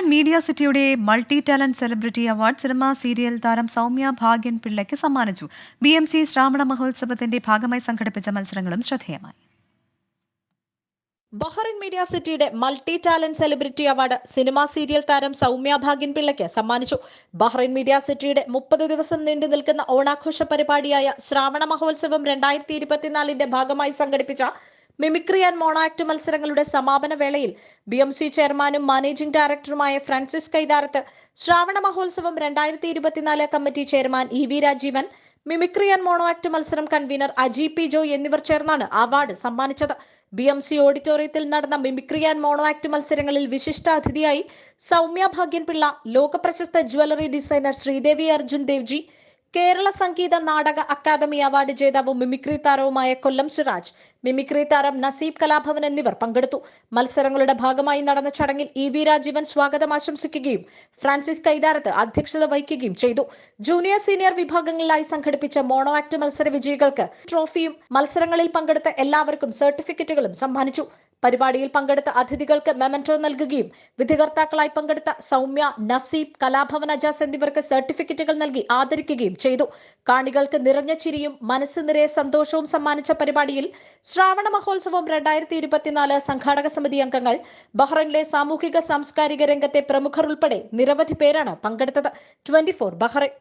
Bahrain media സിറ്റിയുടെ multi talent celebrity award cinema serial താരം സൗമ്യ ഭാഗ്യൻ പിള്ളയ്ക്ക് സമ്മാനിച്ചു. BMC ശ്രാവണ മഹോത്സവത്തിന്റെ ഭാഗമായി സംഘടിപ്പിച്ച മത്സരങ്ങളും ശ്രദ്ധേയമായി. ബഹ്റൈൻ മീഡിയ സിറ്റിയുടെ multi talent celebrity award cinema serial താരം സൗമ്യ ഭാഗ്യൻ പിള്ളയ്ക്ക് സമ്മാനിച്ചു. ബഹ്റൈൻ മീഡിയ സിറ്റിയുടെ 30 ദിവസം നീണ്ടു നിൽക്കുന്ന ഓണാഘോഷ പരിപാടിയായ ശ്രാവണ മഹോത്സവം 2024 ഭാഗമായി സംഘടിപ്പിച്ച മിമിക്രി ആൻഡ് മോണോ ആക്ട് മത്സരങ്ങളുടെ സമാപന വേളയിൽ BMC ചെയർമാനും മാനേജിംഗ് ഡയറക്ടറുമായ ഫ്രാൻസിസ് കൈതാരത്ത്, ശ്രാവണ മഹോത്സവം 2024 committee chairman EV Rajeevan, mimicry and mono act മത്സരം കൺവീനർ അജി പി ജോയ് എന്നിവർ ചേർന്നാണ് അവാർഡ് സമ്മാനിച്ചത്. BMC ഓഡിറ്റോറിയത്തിൽ നടന്ന മിമിക്രി ആൻഡ് മോണോ ആക്ട് മത്സരങ്ങളിൽ വിശിഷ്ട അതിഥിയായി സൗമ്യ ഭാഗ്യൻ പിള്ള, ലോകപ്രശസ്ത jewellery designer Sridevi Arjun Devji, Kerala Sangeetha Nataka academy award ജേതാവും mimicry താരവുമായ കൊല്ലം സിറാജ്, മിമിക്രി താരം നസീബ് കലാഭവൻ എന്നിവർ പങ്കെടുത്തു. മത്സരങ്ങളുടെ ഭാഗമായി നടന്ന ചടങ്ങിൽ EV രാജീവൻ സ്വാഗതം ആശംസിക്കുകയും ഫ്രാൻസിസ് കൈതാരത്ത് അധ്യക്ഷത വഹിക്കുകയും ചെയ്തു. ജൂനിയർ സീനിയർ വിഭാഗങ്ങളിലായി സംഘടിപ്പിച്ച മോണോ ആക്ട് മത്സര വിജയികൾക്ക് ട്രോഫിയും മത്സരങ്ങളിൽ പങ്കെടുത്ത എല്ലാവർക്കും സർട്ടിഫിക്കറ്റുകളും സമ്മാനിച്ചു. പരിപാടിയിൽ പങ്കെടുത്ത അതിഥികൾക്ക് മെമന്റോ നൽകുകയും വിധികർത്താക്കളായി പങ്കെടുത്ത സൗമ്യ, നസീബ്, കലാഭവൻ അജാസ് എന്നിവർക്ക് സർട്ടിഫിക്കറ്റുകൾ നൽകി ആദരിക്കുകയും ചെയ്തു. കാണികൾക്ക് നിറഞ്ഞ ചിരിയും മനസ്സ് നിറയെ സന്തോഷവും സമ്മാനിച്ച പരിപാടിയിൽ ശ്രാവണ മഹോത്സവം 2024 സംഘാടക സമിതി അംഗങ്ങൾ, ബഹ്റൈനിലെ സാമൂഹിക സാംസ്കാരിക രംഗത്തെ പ്രമുഖർ ഉൾപ്പെടെ നിരവധി പേരാണ് പങ്കെടുത്തത്. 24 ബഹ്റൈൻ.